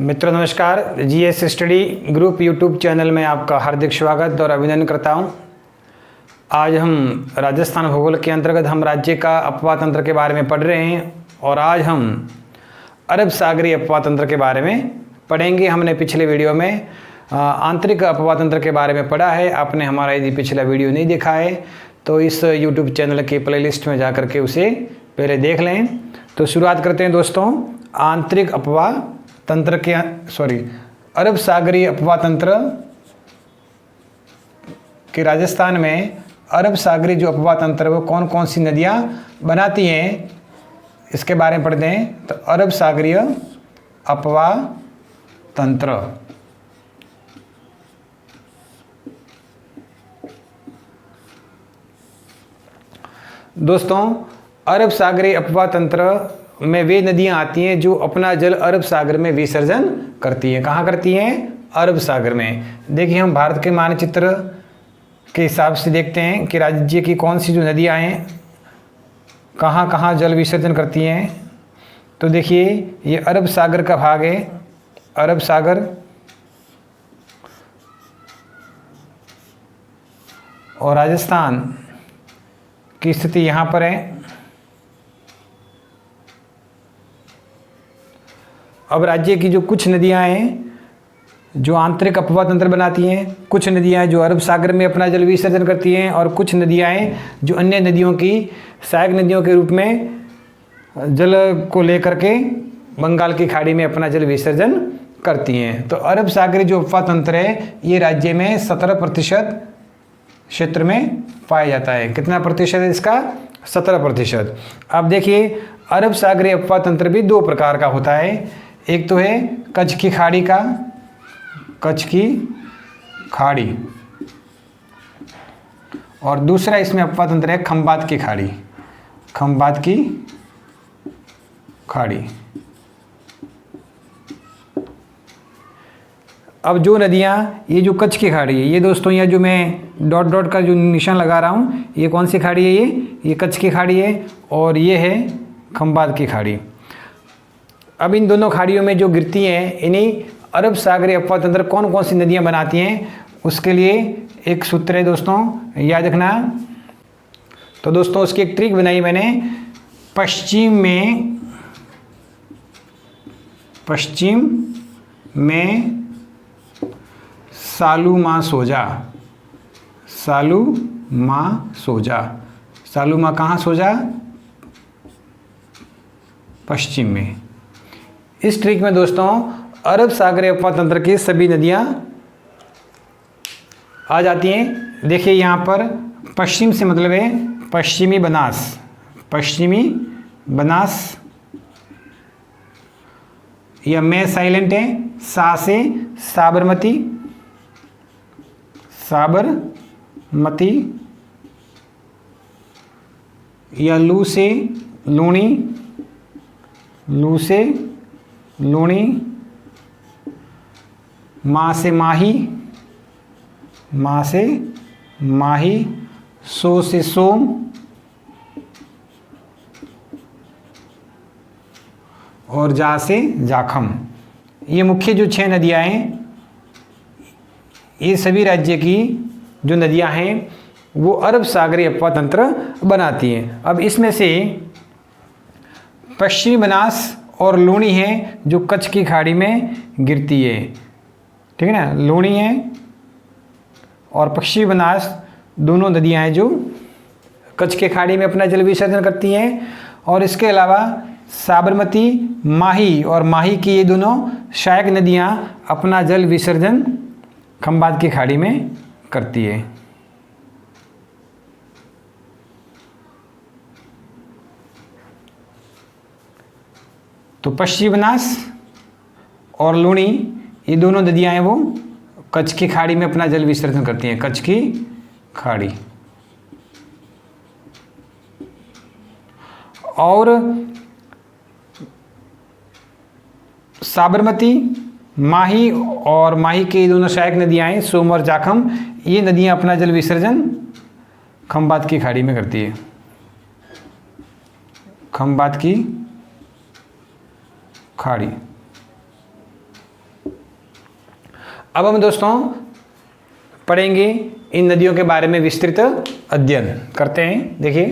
मित्रों नमस्कार। GS study group YouTube channel में आपका हार्दिक स्वागत और अभिनंदन करता हूं। आज हम राजस्थान भूगोल के अंतर्गत हम राज्य का अपवाह तंत्र के बारे में पढ़ रहे हैं और आज हम अरब सागरीय अपवाह तंत्र के बारे में पढ़ेंगे। हमने पिछले वीडियो में आंतरिक अपवाह तंत्र के बारे में पढ़ा है। आपने हमारा यदि पिछला वीडियो नहीं देखा है तो इस यूट्यूब चैनल के प्लेलिस्ट में जा करके उसे पहले देख लें। तो शुरुआत करते हैं दोस्तों आंतरिक अपवाह तंत्र के अरब सागरीय अपवाह तंत्र के राजस्थान में अरब सागरीय जो अपवाह तंत्र है वो कौन कौन सी नदियाँ बनाती हैं इसके बारे में पढ़ते हैं। तो अरब सागरीय अपवाह तंत्र दोस्तों अरब सागरीय अपवाह तंत्र में वे नदियां आती हैं जो अपना जल अरब सागर में विसर्जन करती हैं। कहाँ करती हैं? अरब सागर में। देखिए हम भारत के मानचित्र के हिसाब से देखते हैं कि राज्य की कौन सी जो नदियां हैं कहाँ कहाँ जल विसर्जन करती हैं। तो देखिए ये अरब सागर का भाग है। अरब सागर और राजस्थान की स्थिति यहाँ पर है। अब राज्य की जो कुछ नदियां हैं जो आंतरिक अपवाह तंत्र बनाती हैं, कुछ नदियां जो अरब सागर में अपना जल विसर्जन करती हैं और कुछ नदियां हैं जो अन्य नदियों की सहायक नदियों के रूप में जल को लेकर के बंगाल की खाड़ी में अपना जल विसर्जन करती हैं। तो अरब सागरीय जो अपवाह तंत्र है ये राज्य में 17% क्षेत्र में पाया जाता है। कितना प्रतिशत है इसका? 17%। अब देखिए अरब सागरीय अपवाह तंत्र भी दो प्रकार का होता है। एक तो है कच्छ की खाड़ी का, कच्छ की खाड़ी, और दूसरा इसमें अपवाह तंत्र है खंबात की खाड़ी, खंबात की खाड़ी। अब जो नदियाँ ये जो कच्छ की खाड़ी है ये दोस्तों यहाँ जो मैं डॉट डॉट का जो निशान लगा रहा हूँ ये कौन सी खाड़ी है? ये कच्छ की खाड़ी है और ये है खंबात की खाड़ी। अब इन दोनों खाड़ियों में जो गिरती हैं इन्हीं अरब सागरीय अपवाह तंत्र कौन कौन सी नदियाँ बनाती हैं उसके लिए एक सूत्र है दोस्तों, याद रखना। तो दोस्तों उसकी एक ट्रिक बनाई मैंने। पश्चिम में सालू माँ सोजा, सालू माँ सोजा। सालू माँ कहाँ सोजा? पश्चिम में। इस ट्रिक में दोस्तों अरब सागरीय अपवाह तंत्र की सभी नदियाँ आ जाती हैं। देखिए यहाँ पर पश्चिम से मतलब है पश्चिमी बनास, पश्चिमी बनास, यह मैं साइलेंट है। सा से साबरमती, साबरमती, या लू से लूणी, लू से लूणी, माँ से माही, माँ से माही, सो से सोम, और जा से जाखम। ये मुख्य जो 6 नदियाँ हैं ये सभी राज्य की जो नदियाँ हैं वो अरब सागरीय अपवाह तंत्र बनाती हैं। अब इसमें से पश्चिमी बनास और लूणी है जो कच्छ की खाड़ी में गिरती है, ठीक है ना। लूणी है और पश्चिमी बनास दोनों नदियां हैं जो कच्छ के खाड़ी में अपना जल विसर्जन करती हैं। और इसके अलावा साबरमती, माही और माही की ये दोनों सहायक नदियां अपना जल विसर्जन खंबात की खाड़ी में करती है। तो पश्चिमी बनास और लूणी ये दोनों नदियां हैं वो कच्छ की खाड़ी में अपना जल विसर्जन करती हैं, कच्छ की खाड़ी। और साबरमती, माही और माही की दोनों सहायक नदियां हैं सोम और जाखम, ये नदियां अपना जल विसर्जन खंबात की खाड़ी में करती है, खंबात की खाड़ी। अब हम दोस्तों पढ़ेंगे इन नदियों के बारे में विस्तृत अध्ययन करते हैं। देखिए,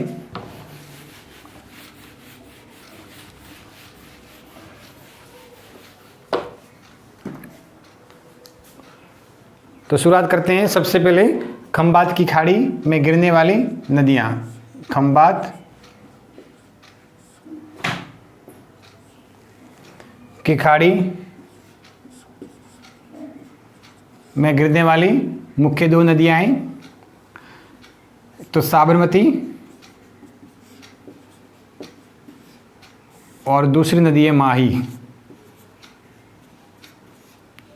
तो शुरुआत करते हैं सबसे पहले खंबात की खाड़ी में गिरने वाली नदियाँ। खंबात की खाड़ी में गिरने वाली मुख्य दो नदियाँ हैं, तो साबरमती और दूसरी नदी है माही।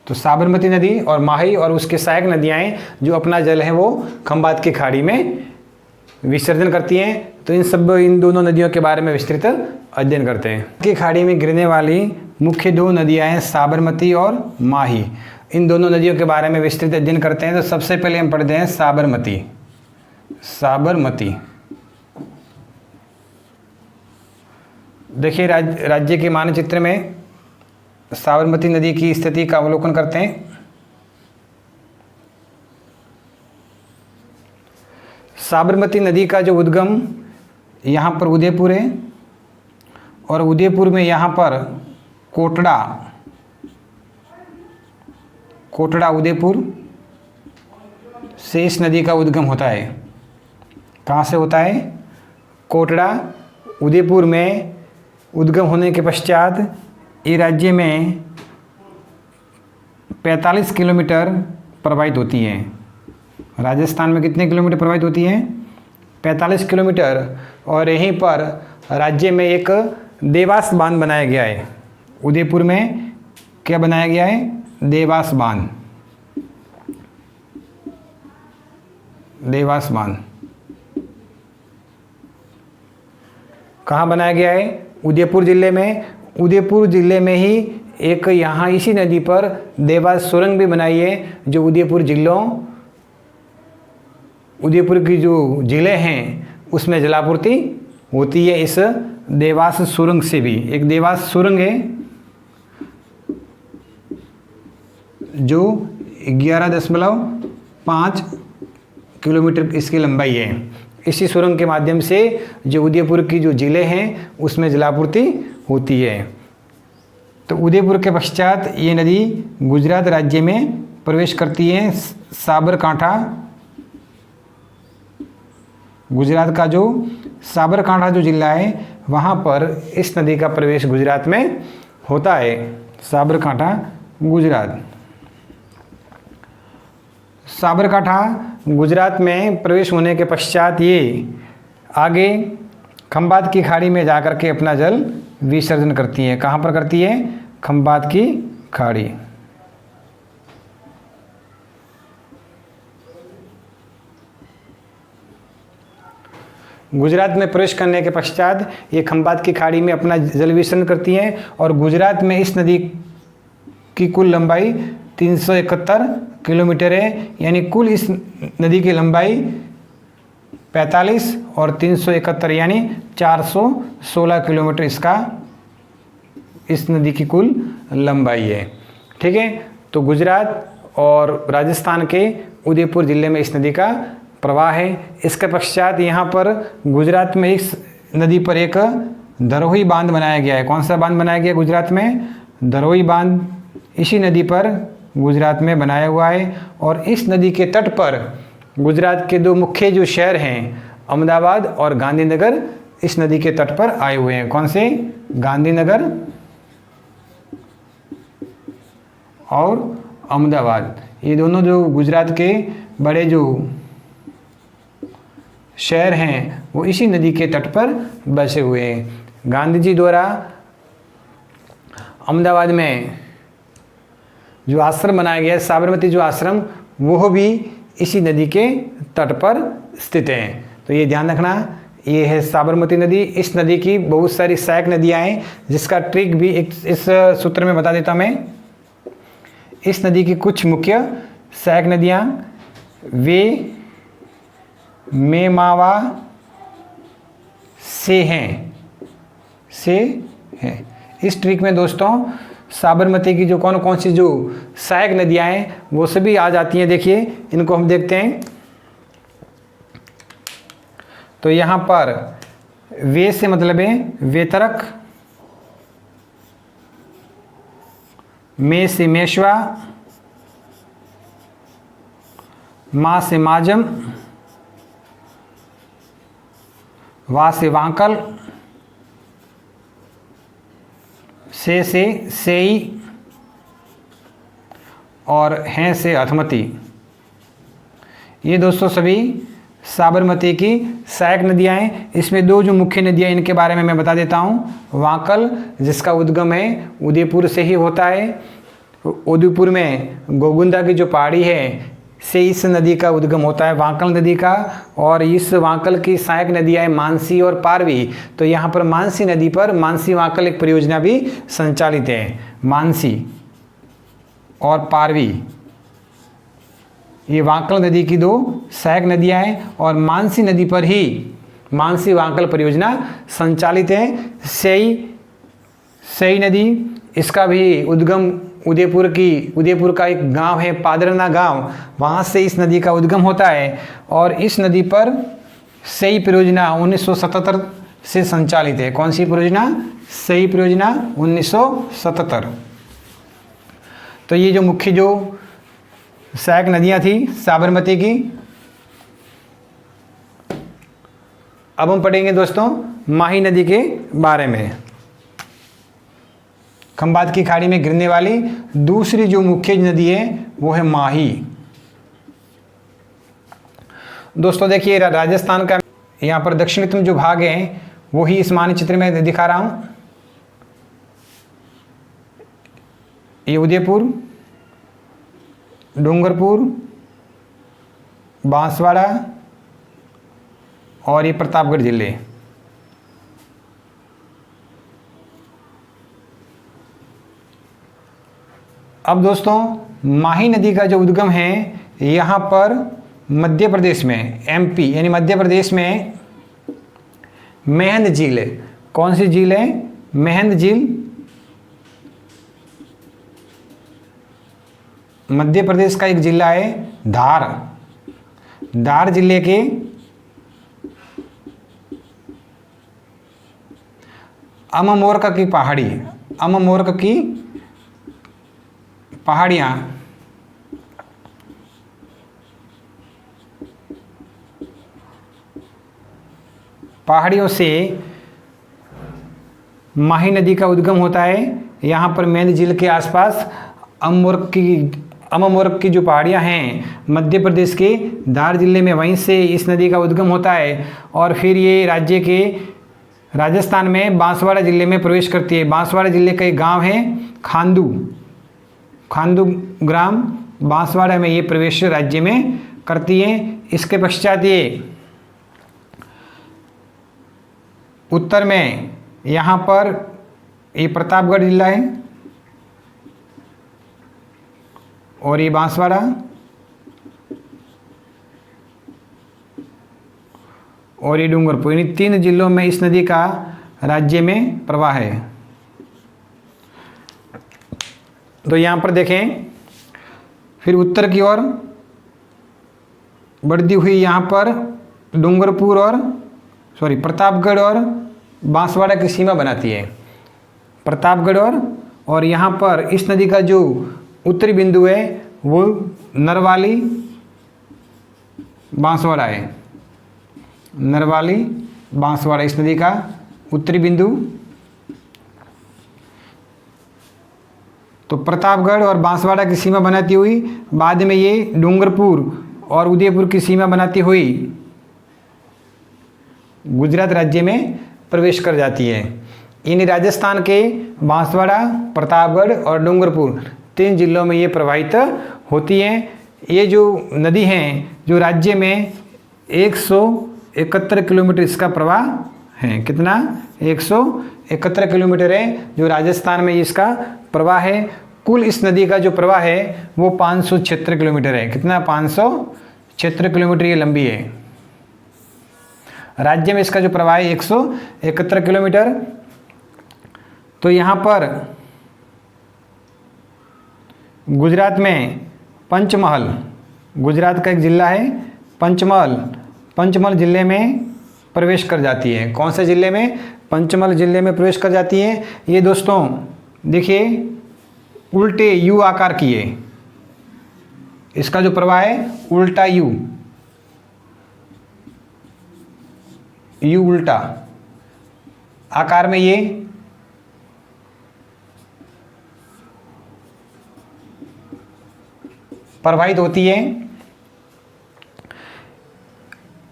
तो साबरमती नदी और माही और उसके सहायक नदियाँ जो अपना जल है वो खंबात की खाड़ी में विसर्जन करती हैं। तो इन दोनों नदियों के बारे में विस्तृत अध्ययन करते हैं। की खाड़ी में गिरने वाली मुख्य दो नदियाँ हैं साबरमती और माही। इन दोनों नदियों के बारे में विस्तृत अध्ययन करते हैं। तो सबसे पहले हम पढ़ते हैं साबरमती। साबरमती देखिए, राज्य के मानचित्र में साबरमती नदी की स्थिति का अवलोकन करते हैं। साबरमती नदी का जो उद्गम यहाँ पर उदयपुर है और उदयपुर में यहाँ पर कोटड़ा उदयपुर से इस नदी का उद्गम होता है। कहाँ से होता है? कोटड़ा उदयपुर में उद्गम होने के पश्चात ये राज्य में 45 किलोमीटर प्रवाहित होती है। राजस्थान में कितने किलोमीटर प्रवाहित होती है? 45 किलोमीटर। और यहीं पर राज्य में एक देवास बांध बनाया गया है। उदयपुर में क्या बनाया गया है? देवास बांध। देवास बांध कहाँ बनाया गया है? उदयपुर जिले में। उदयपुर जिले में ही एक यहाँ इसी नदी पर देवास सुरंग भी बनाई है, जो उदयपुर की जो जिले हैं उसमें जलापूर्ति होती है इस देवास सुरंग से भी। एक देवास सुरंग है जो 11.5 किलोमीटर इसकी लंबाई है। इसी सुरंग के माध्यम से जो उदयपुर की जो जिले हैं उसमें जलापूर्ति होती है। तो उदयपुर के पश्चात ये नदी गुजरात राज्य में प्रवेश करती है। साबरकांठा, गुजरात का जो साबरकांठा जो जिला है वहाँ पर इस नदी का प्रवेश गुजरात में होता है। साबरकांठा गुजरात। साबरकांठा गुजरात में प्रवेश होने के पश्चात ये आगे खंबात की खाड़ी में जाकर के अपना जल विसर्जन करती है। कहाँ पर करती है? खंबात की खाड़ी। गुजरात में प्रवेश करने के पश्चात ये खंबात की खाड़ी में अपना जल विसर्जन करती हैं। और गुजरात में इस नदी की कुल लंबाई 371 किलोमीटर है। यानी कुल इस नदी की लंबाई 45 और 371 यानी 416 किलोमीटर इस नदी की कुल लंबाई है। ठीक है, तो गुजरात और राजस्थान के उदयपुर जिले में इस नदी का प्रवाह है। इसके पश्चात यहाँ पर गुजरात में इस नदी पर एक धरोही बांध बनाया गया है। कौन सा बांध बनाया गया गुजरात में? धरोही बांध इसी नदी पर गुजरात में बनाया हुआ है। और इस नदी के तट पर गुजरात के दो मुख्य जो शहर हैं अहमदाबाद और गांधीनगर इस नदी के तट पर आए हुए हैं। कौन से? गांधीनगर और अहमदाबाद। ये दोनों जो गुजरात के बड़े जो शहर हैं वो इसी नदी के तट पर बसे हुए हैं। गांधी जी द्वारा अहमदाबाद में जो आश्रम बनाया गया है, साबरमती जो आश्रम, वो भी इसी नदी के तट पर स्थित हैं। तो ये ध्यान रखना, ये है साबरमती नदी। इस नदी की बहुत सारी सहायक नदियाँ हैं, जिसका ट्रिक भी इस सूत्र में बता देता मैं। इस नदी की कुछ मुख्य सहायक नदियाँ वे मेमावा से हैं। इस ट्रिक में दोस्तों साबरमती की जो कौन कौन सी जो सहायक नदियाँ हैं वो सभी आ जाती हैं। देखिए इनको हम देखते हैं। तो यहाँ पर वे से मतलब है वेतरक, में से मेशवा, माँ से माजम, वा से वांकल, से सेई और हैं से हथमती। ये दोस्तों सभी साबरमती की सहायक नदियाँ हैं। इसमें दो जो मुख्य नदियाँ इनके बारे में मैं बता देता हूँ। वांकल जिसका उद्गम है उदयपुर से ही होता है। उदयपुर में गोगुंदा की जो पहाड़ी है से इस नदी का उद्गम होता है, वांकल नदी का। और इस वांकल की सहायक नदियाँ हैं मानसी और पारवी। तो यहाँ पर मानसी नदी पर मानसी वांकल एक परियोजना भी संचालित है। मानसी और पारवी ये वांकल नदी की दो सहायक नदियाँ हैं और मानसी नदी पर ही मानसी वांकल परियोजना संचालित है। सई नदी, इसका भी उद्गम उदयपुर का एक गांव है पादरना गांव, वहाँ से इस नदी का उद्गम होता है। और इस नदी पर सई परियोजना 1977 से संचालित है। कौन सी परियोजना? सई परियोजना 1977। तो ये जो मुख्य जो सहायक नदियाँ थी साबरमती की। अब हम पढ़ेंगे दोस्तों माही नदी के बारे में। खंबात की खाड़ी में गिरने वाली दूसरी जो मुख्य नदी है वो है माही। दोस्तों देखिए राजस्थान का यहाँ पर दक्षिणतम जो भाग है वो ही इस मानचित्र में दिखा रहा हूँ। ये उदयपुर, डूंगरपुर, बांसवाड़ा और ये प्रतापगढ़ जिले। अब दोस्तों माही नदी का जो उद्गम है यहाँ पर मध्य प्रदेश में, एमपी यानी मध्य प्रदेश में मेहंद झील है। कौन सी झील है? मेहंद झील। मध्य प्रदेश का एक जिला है धार। धार जिले के अममोरक की पहाड़ी, अममोरक की पहाड़ियाँ पहाड़ियों से माही नदी का उद्गम होता है। यहाँ पर मेंध झील के आसपास अममोरक की जो पहाड़ियाँ हैं मध्य प्रदेश के धार जिले में, वहीं से इस नदी का उद्गम होता है। और फिर ये राज्य के राजस्थान में बांसवाड़ा जिले में प्रवेश करती है। बांसवाड़ा जिले का एक गांव है खांदू ग्राम, बांसवाड़ा में ये प्रवेश राज्य में करती है। इसके पश्चात ये उत्तर में यहाँ पर ये प्रतापगढ़ जिला है और ये बांसवाड़ा और ये डूंगरपुर, इन तीन जिलों में इस नदी का राज्य में प्रवाह है। तो यहाँ पर देखें फिर उत्तर की ओर बढ़ती हुई यहाँ पर डूंगरपुर और प्रतापगढ़ और बांसवाड़ा की सीमा बनाती है। प्रतापगढ़ और यहाँ पर इस नदी का जो उत्तरी बिंदु है वो नरवाली बांसवाड़ा है। नरवाली बांसवाड़ा इस नदी का उत्तरी बिंदु। तो प्रतापगढ़ और बांसवाड़ा की सीमा बनाती हुई बाद में ये डूंगरपुर और उदयपुर की सीमा बनाती हुई गुजरात राज्य में प्रवेश कर जाती है। इन राजस्थान के बांसवाड़ा, प्रतापगढ़ और डूंगरपुर तीन जिलों में ये प्रवाहित होती हैं। ये जो नदी हैं जो राज्य में 171 किलोमीटर इसका प्रवाह है। कितना? 171 किलोमीटर है जो राजस्थान में इसका प्रवाह है। कुल इस नदी का जो प्रवाह है वो 576 किलोमीटर है। कितना? 576 किलोमीटर ये लंबी है। राज्य में इसका जो प्रवाह है 171 किलोमीटर। तो यहाँ पर गुजरात में पंचमहल, गुजरात का एक ज़िला है पंचमहल, पंचमहल ज़िले में प्रवेश कर जाती है। कौन से ज़िले में? पंचमहल ज़िले में प्रवेश कर जाती है। ये दोस्तों देखिए उल्टे यू आकार की है, इसका जो प्रवाह है उल्टा यू, यू उल्टा आकार में ये प्रवाहित होती है।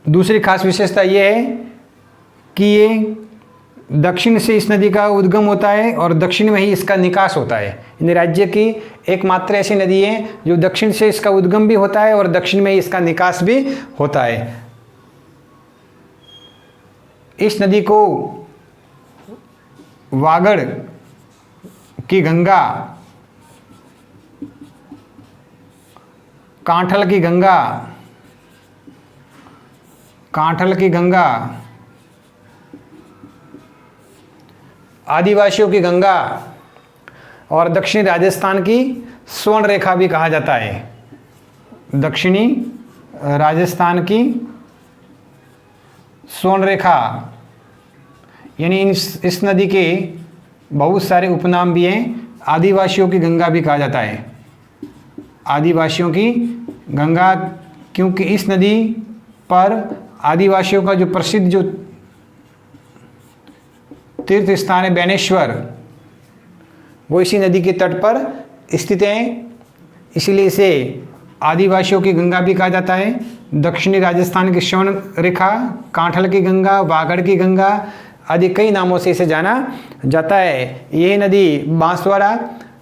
दूसरी खास विशेषता ये है कि ये दक्षिण से इस नदी का उद्गम होता है और दक्षिण में ही इसका निकास होता है। यानी राज्य की एकमात्र ऐसी नदी है जो दक्षिण से इसका उद्गम भी होता है और दक्षिण में ही इसका निकास भी होता है। इस नदी को वागड़ की गंगा, कांठल की गंगा, कांठल की गंगा, आदिवासियों की गंगा और दक्षिणी राजस्थान की स्वर्ण रेखा भी कहा जाता है। दक्षिणी राजस्थान की स्वर्ण रेखा, यानी इस नदी के बहुत सारे उपनाम भी हैं। आदिवासियों की गंगा भी कहा जाता है, आदिवासियों की गंगा, क्योंकि इस नदी पर आदिवासियों का जो प्रसिद्ध जो तीर्थ स्थान है बेनेश्वर, वो इसी नदी के तट पर स्थित है, इसलिए इसे आदिवासियों की गंगा भी कहा जाता है। दक्षिणी राजस्थान की स्वर्ण रेखा, कांठल की गंगा, वागड़ की गंगा आदि कई नामों से इसे जाना जाता है। यह नदी बांसवाड़ा,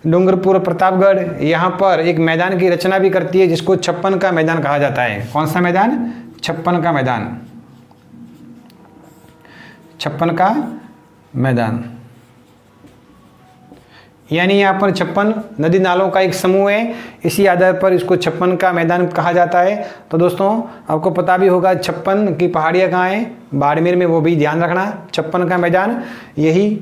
डूंगरपुर, प्रतापगढ़ यहाँ पर एक मैदान की रचना भी करती है जिसको 56 का मैदान कहा जाता है। कौन सा मैदान? 56 का मैदान, 56 का मैदान, यानी यहाँ पर 56 नदी नालों का एक समूह है, इसी आधार पर इसको 56 का मैदान कहा जाता है। तो दोस्तों आपको पता भी होगा 56 की पहाड़ियाँ कहाँ हैं, बाड़मेर में, वो भी ध्यान रखना। 56 का मैदान यही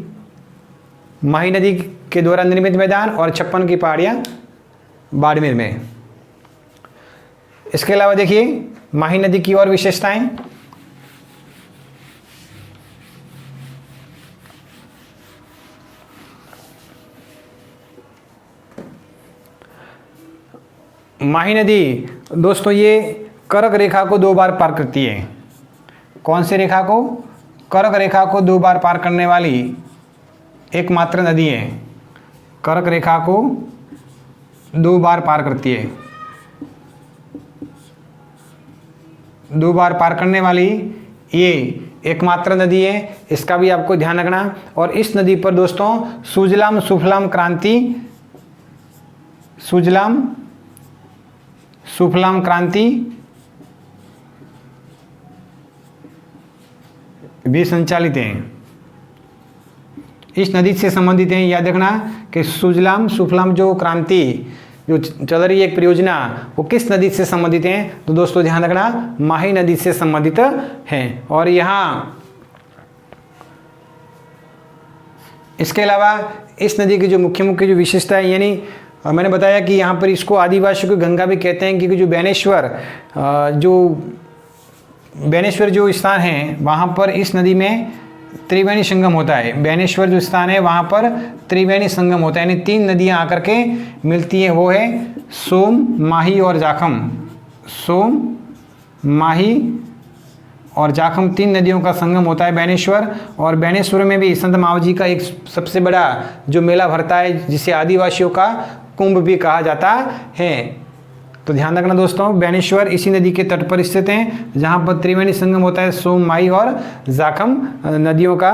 माही नदी के द्वारा निर्मित मैदान और 56 की पहाड़ियाँ बाड़मेर में। इसके अलावा देखिए माही नदी की और विशेषताएं। माही नदी दोस्तों ये कर्क रेखा को 2 बार पार करती है। कौन सी रेखा को? कर्क रेखा को 2 बार पार करने वाली एकमात्र नदी है। कर्क रेखा को 2 बार पार करती है, 2 बार पार करने वाली ये एकमात्र नदी है, इसका भी आपको ध्यान रखना। और इस नदी पर दोस्तों सुजलाम सुफलाम क्रांति, सुजलाम सुफलाम क्रांति भी संचालित हैं, इस नदी से संबंधित हैं। याद रखना कि सुजलाम सुफलाम जो क्रांति जो चल रही है एक परियोजना, वो किस नदी से संबंधित हैं? तो दोस्तों ध्यान रखना माही नदी से संबंधित हैं। और यहाँ इसके अलावा इस नदी की जो मुख्य जो विशेषता है, यानी मैंने बताया कि यहाँ पर इसको आदिवासियों की गंगा भी कहते हैं, क्योंकि जो बेनेश्वर जो स्थान है वहाँ पर इस नदी में त्रिवेणी संगम होता है। बेनेश्वर जो स्थान है वहाँ पर त्रिवेणी संगम होता है, यानी 3 नदियाँ आकर के मिलती हैं। वो है सोम, माही और जाखम। सोम, माही और जाखम 3 नदियों का संगम होता है बेनेश्वर। और बेनेश्वर में भी संत मावजी का एक सबसे बड़ा जो मेला भरता है, जिसे आदिवासियों का कुंभ भी कहा जाता है। तो ध्यान रखना दोस्तों, बेनेश्वर इसी नदी के तट पर स्थित हैं, जहाँ पर त्रिवेणी संगम होता है सोम, माही और जाखम नदियों का।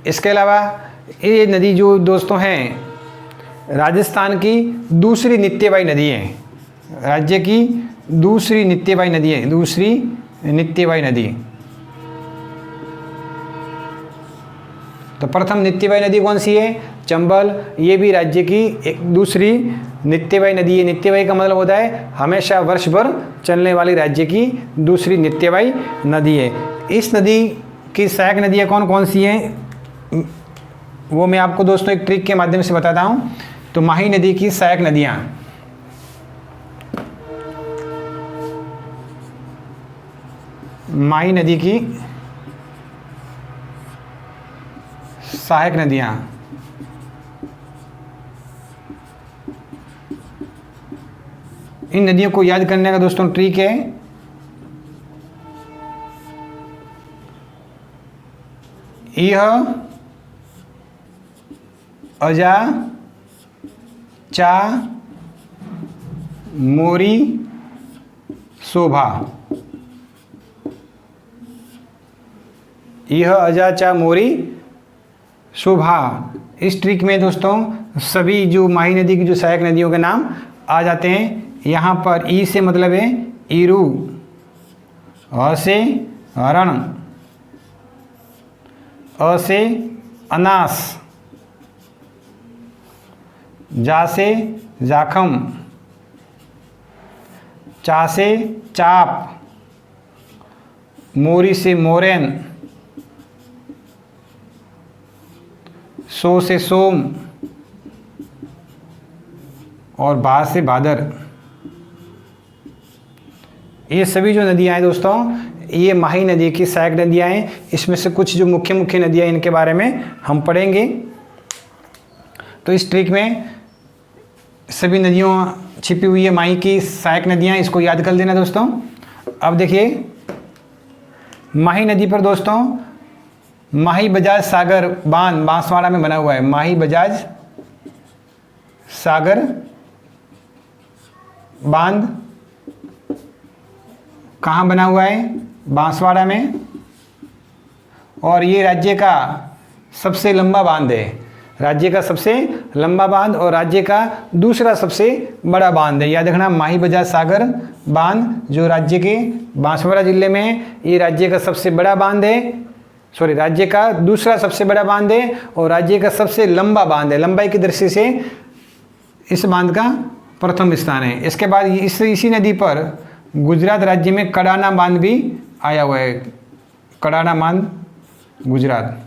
इसके अलावा ये नदी जो दोस्तों हैं राजस्थान की दूसरी नित्यवाही नदी है, राज्य की दूसरी नित्यवाही नदी है, दूसरी नित्यवाही नदी। तो प्रथम नित्यवाही नदी कौन सी है? चंबल। ये भी राज्य की एक दूसरी नित्यवाही नदी है। नित्यवाही का मतलब होता है हमेशा वर्ष भर चलने वाली राज्य की दूसरी नित्यवाही नदी है। इस नदी की सहायक नदियाँ कौन कौन सी हैं? वो मैं आपको दोस्तों एक ट्रिक के माध्यम से बताता हूँ। तो माही नदी की सहायक नदियाँ, माही नदी की सहायक नदियाँ, इन नदियों को याद करने का दोस्तों ट्रिक है यह अजा चा मोरी शोभा। यह अजा चा मोरी शोभा। इस ट्रिक में दोस्तों सभी जो माही नदी की जो सहायक नदियों के नाम आ जाते हैं। यहाँ पर ई से मतलब है ईरू, अ से हरण, अ से अनास, जा से जाखम, चा से चाप, मोरी से मोरेन, सो से सोम और भा से भादर। ये सभी जो नदियाँ हैं दोस्तों, ये माही नदी की सहायक नदियाँ हैं। इसमें से कुछ जो मुख्य मुख्य नदियाँ इनके बारे में हम पढ़ेंगे। तो इस ट्रिक में सभी नदियों छिपी हुई है माही की सहायक नदियाँ, इसको याद कर लेना दोस्तों। अब देखिए माही नदी पर दोस्तों माही बजाज सागर बांध बांसवाड़ा में बना हुआ है। माही बजाज सागर बांध कहाँ बना हुआ है? बांसवाड़ा में। और ये राज्य का सबसे लंबा बांध है, राज्य का सबसे लंबा बांध और राज्य का दूसरा सबसे बड़ा बांध है। याद रखना, माही बजाज सागर बांध जो राज्य के बांसवाड़ा जिले में है, ये राज्य का सबसे बड़ा बांध है, राज्य का दूसरा सबसे बड़ा बांध है और राज्य का सबसे लंबा बांध है। लंबाई की दृष्टि से इस बांध का प्रथम स्थान है। इसके बाद इसी नदी पर गुजरात राज्य में कड़ाना बांध भी आया हुआ है। कड़ाना बांध गुजरात।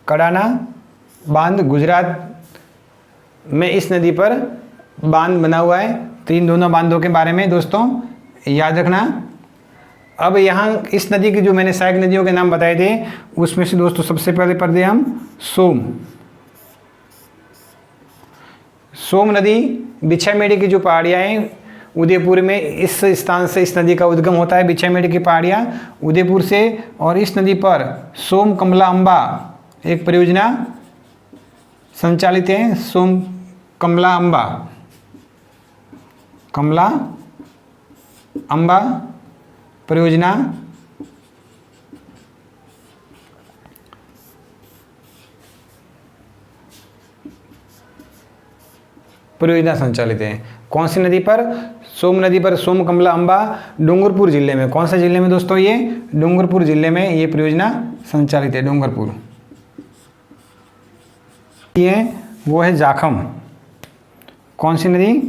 कड़ाना बांध गुजरात में इस नदी पर बांध बना हुआ है। तो इन दोनों बांधों के बारे में दोस्तों याद रखना। अब यहाँ इस नदी की जो मैंने सहायक नदियों के नाम बताए थे, उसमें से दोस्तों सबसे पहले पढ़ते हम सोम। सोम नदी बिछामेड़ी की जो पहाड़ियाँ हैं उदयपुर में, इस स्थान से इस नदी का उद्गम होता है। बिछामेड़ी की पहाड़ियाँ उदयपुर से, और इस नदी पर सोम कमला अम्बा एक परियोजना संचालित है। सोम कमला अम्बा, कमला अम्बा परियोजना संचालित है। कौन सी नदी पर? सोम नदी पर सोम कमला अम्बा डूंगरपुर जिले में। कौन सा जिले में दोस्तों? ये डूंगरपुर जिले में ये परियोजना संचालित है। डूंगरपुर ये वो है जाखम। कौन सी नदी?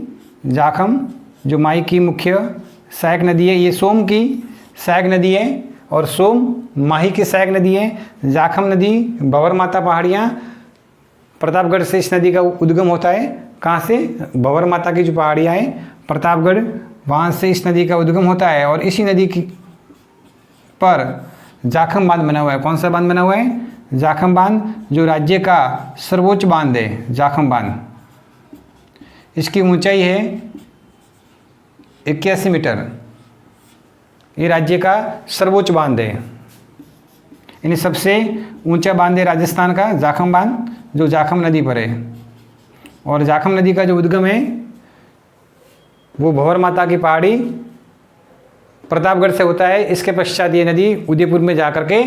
जाखम, जो माही की मुख्य सहायक नदी है। ये सोम की सहायक नदी है और सोम माही की सहायक नदी है। जाखम नदी भंवर माता पहाड़ियाँ, प्रतापगढ़ से इस नदी का उद्गम होता है। कहाँ से? भंवर माता की जो पहाड़ियाँ हैं प्रतापगढ़, वहाँ से इस नदी का उद्गम होता है। और इसी नदी की पर जाखम बांध बना हुआ है। कौन सा बांध बना हुआ है? जाखम बांध, जो राज्य का सर्वोच्च बांध है। जाखम बांध, इसकी ऊंचाई है 81 मीटर। ये राज्य का सर्वोच्च बांध है। यानी सबसे ऊंचा बांध है राजस्थान का जाखम बांध, जो जाखम नदी पर है। और जाखम नदी का जो उद्गम है वो भंवर माता की पहाड़ी प्रतापगढ़ से होता है। इसके पश्चात ये नदी उदयपुर में जाकर के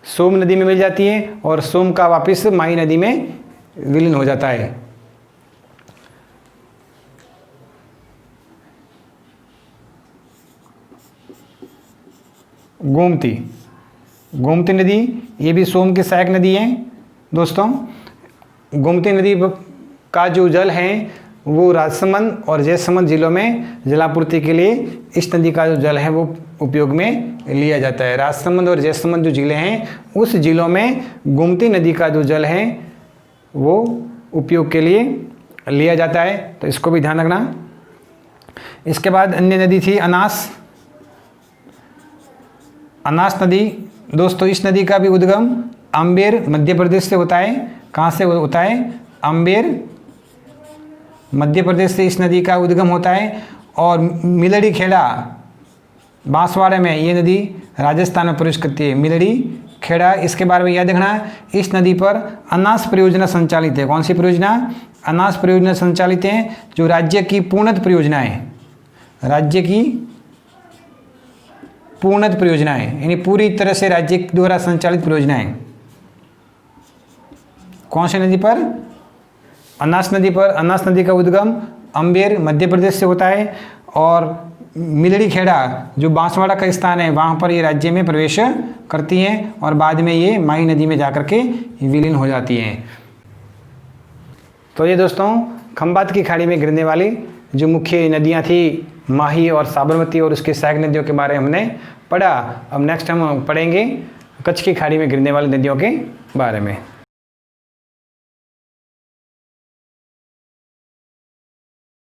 सोम नदी में मिल जाती है और सोम का वापस माही नदी में विलीन हो जाता है। गोमती, गोमती नदी ये भी सोम की सहायक नदी है दोस्तों। गोमती नदी का जो जल है वो राजसमंद और जैसमंद जिलों में जलापूर्ति के लिए इस नदी का जो जल है वो उपयोग में लिया जाता है। राजसमंद और जैसमंद जो जिले हैं उस जिलों में गोमती नदी का जो जल है वो उपयोग के लिए लिया जाता है, तो इसको भी ध्यान रखना। इसके बाद अन्य नदी थी अनास। अनास नदी दोस्तों, इस नदी का भी उद्गम अम्बेर मध्य प्रदेश से होता है। कहाँ से होता है? अम्बेर मध्य प्रदेश से इस नदी का उद्गम होता है। और मिलड़ी खेड़ा बांसवाड़ा में ये नदी राजस्थान में प्रवेश करती है। मिलड़ी खेड़ा, इसके बारे में याद रखना, इस नदी पर अनास परियोजना संचालित है। कौन सी परियोजना? अनास परियोजना संचालित है, जो राज्य की पूर्णत परियोजना है। राज्य की पूर्णत परियोजना है, यानी पूरी तरह से राज्य द्वारा संचालित परियोजना है। कौन सी नदी पर? अनास नदी पर। अनास नदी का उद्गम अम्बेर मध्य प्रदेश से होता है और मिलड़ी खेड़ा जो बांसवाड़ा का स्थान है वहाँ पर ये राज्य में प्रवेश करती हैं और बाद में ये माही नदी में जाकर के विलीन हो जाती हैं। तो ये दोस्तों खंबात की खाड़ी में गिरने वाली जो मुख्य नदियाँ थी माही और साबरमती और उसकी सहायक नदियों के बारे में हमने पढ़ा। अब नेक्स्ट हम पढ़ेंगे कच्छ की खाड़ी में गिरने वाली नदियों के बारे में।